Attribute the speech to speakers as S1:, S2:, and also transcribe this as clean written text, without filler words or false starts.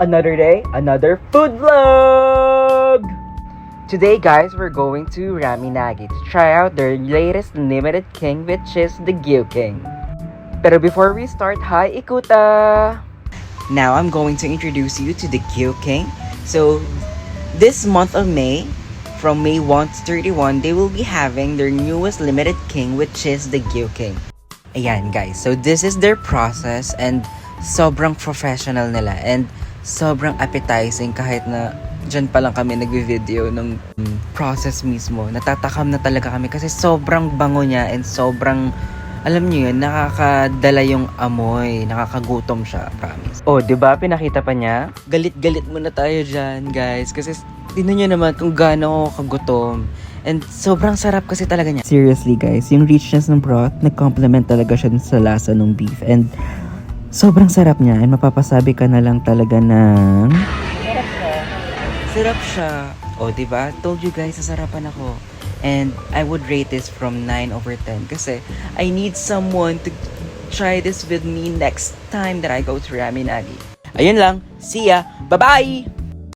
S1: Another day, another food vlog! Today guys, we're going to Raminagi to try out their latest limited king, which is the Gyuking. Pero before we start, hi Ikuta! Now I'm going to introduce you to the Gyuking. So this month of May, from May 1 to 31, they will be having their newest limited king, which is the Gyuking. Ayan guys, so this is their process and sobrang professional nila and sobrang appetizing kahit na dyan pa lang kami nagvi-video ng process mismo. Natatakam na talaga kami kasi sobrang bango niya and sobrang, alam niyo yun, nakakadala yung amoy, nakakagutom siya, promise. Oh, di ba pinakita pa niya? Galit-galit muna tayo dyan guys kasi tingnan niyo naman kung gaano ako kagutom. And sobrang sarap kasi talaga niya. Seriously guys, yung richness ng broth, nag-complement talaga siya sa lasa ng beef. And sobrang sarap niya. And mapapasabi ka na lang talaga ng... Sarap siya. O, diba? Told you guys, sasarapan ako. And I would rate this from 9/10. Kasi I need someone to try this with me next time that I go to Raminagi. Ayun lang. See ya. Bye-bye!